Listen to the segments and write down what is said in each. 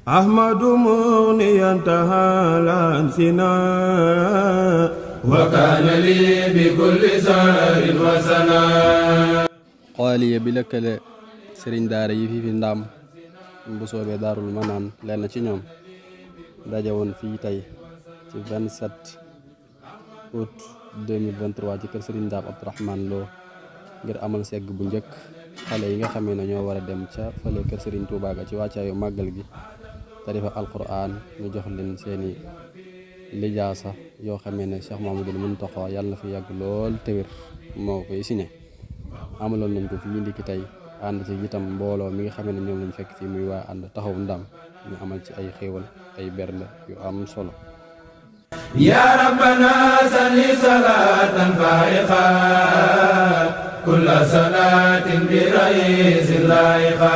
أحمد مغنيا تعالى سنا وكان لي بكل زار وسنا xooliye bi lëkkale sëriñ daara yi fi ndaam bu soobee daarul manaan lenn ci ñoom daje woon fii tey ci 27 août 2023 ci kër sëriñ Ndaam Abdourahmane Lo ngir amal segg bu njëkk xale yi nga xamee ne ñoo war a dem ca fële kër sëriñ Touba ga ci wàccaayu màggal gi tarifa alquran ñu jox leen seeni lijaasa yoo xamee ne Cheikh Mamadou Mountakha yàlla na fi yàgg lool te wér moo koy signé amaloon nañ ko fi ndiki tey ànd ci itam mbooloo mi nga xamee ne ñoom lañ fekk fii muy waa ànd taxaw ndam ñu amal ci ay xéewal ay bernde yu am solo ya rabbana salli salatan faiqa kulla salatin bi raisin laiqa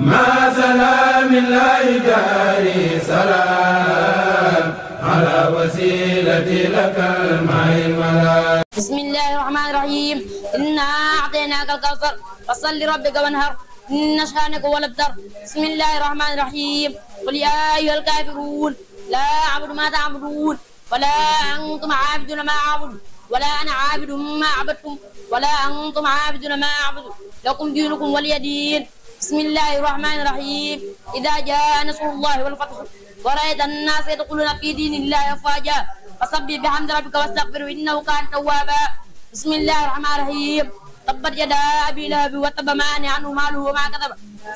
ma salamin lahi jari salam ala wasilati lakal ma'il mala بسم الله الرحمن الرحيم إنا أعطيناك الكوثر فصل لربك وانهر إن شانك هو الأبتر بسم الله الرحمن الرحيم قل يا أيها الكافرون لا أعبد ما تعبدون ولا أنتم عابدون ما أعبد ولا أنا عابد ما عبدتم ولا أنتم عابدون ما أعبد لكم دينكم ولي دين بسم الله الرحمن الرحيم إذا جاء نصر الله والفتح ورأيت الناس يدخلون في دين الله أفواجا فسبح بحمد ربك واستغفره إنه كان توابا بسم الله الرحمن الرحيم تبت يدا أبي لهب وتب ما أغنى عنه ماله وما كسب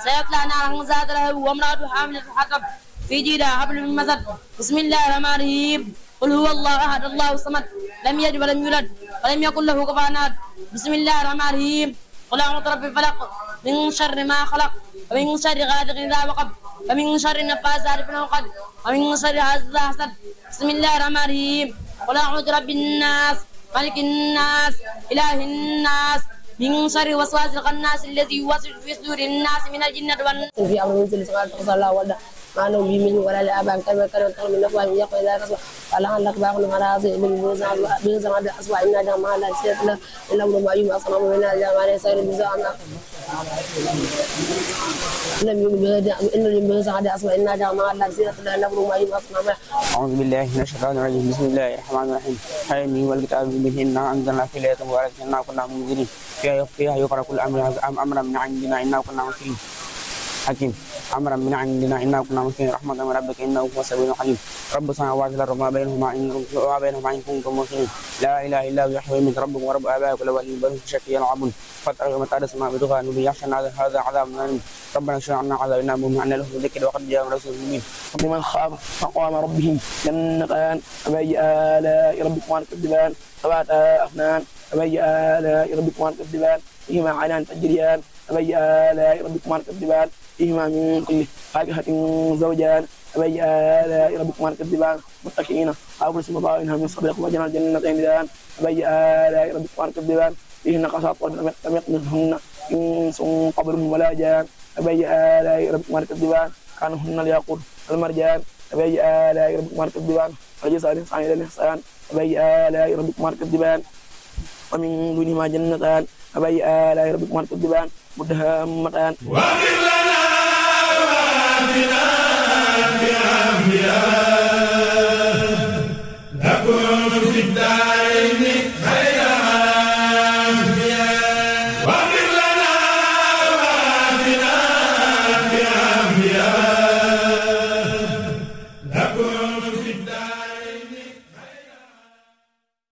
سيصلى نارا ذات لهب وامرأته حاملة الحطب في جيدها حبل من مسد بسم الله الرحمن الرحيم قل هو الله أحد الله الصمد لم يلد ولم يولد ولم يكن له كفوا أحد بسم الله الرحمن الرحيم قل أعوذ برب الفلق من شر ما خلق ومن شر غاسق إذا وقب ومن شر النفاثات في العقد ومن شر حاسد إذا حسد بسم الله الرحمن الرحيم قل أعوذ برب الناس ملك الناس إله الناس من شر وسواس الخناس الذي يوسوس في صدور الناس من الجنة والناس في أمر مثل سؤال تصلى الله ولا ما نوم بمن ولا لأبان كما كان من نفوه يقول إذا رسول قال أنك باقل على هذه بنزم عبد الأسوأ إنا جمع لا سيد له إلا من ما يوم أصنع من الجمع سير بزعنا إن الجنة عبد الأسوأ إنا جمع لا سيد له إلا من ما يوم أصنع أعوذ بالله من الشيطان الرجيم بسم الله الرحمن الرحيم حيني والكتاب به إنا أنزلنا في ليلة مباركة إنا كنا منذرين فيها يقرأ كل أمر من عندنا إنا كنا مسلمين حكيم أمرا من عندنا إنا كنا مسلمين رحمة من ربك إنه هو السميع العليم رب السماوات والأرض وما بينهما إن كنتم موقنين لا إله إلا هو يحيي ويميت ربكم ورب آبائكم الأولين بل في شك يلعبون فاتقوا متى السماء بدخان يخشى هذا عذاب أليم ربنا اشرح عنا عذابنا بهم عنا له ذكر وقد جاء رسول مبين ومن خاف مقام ربه جنتان فبأي آلاء ربكما تكذبان ذواتا أفنان فبأي آلاء ربكما تكذبان فيهما عينان تجريان فبأي آلاء ربكما تكذبان فيهما من كل فاكهة زوجان فبأي آلاء ربكما تكذبان متكئين على كرسي مطاعينها من صبيق وجنى الجنتين دان فبأي آلاء ربكما تكذبان فيهن قصاص لم يقبلهن إنس قبلهم ولا جان فبأي آلاء ربكما تكذبان كانهن الياقوت والمرجان فبأي آلاء ربكما تكذبان فجزاء الإنسان إلى الإحسان فبأي آلاء ربكما تكذبان ومن دونهما جنتان فبأي آلاء ربكما تكذبان مدهامتان واغفر لنا وآتنا بأنبياء نكون في الدارين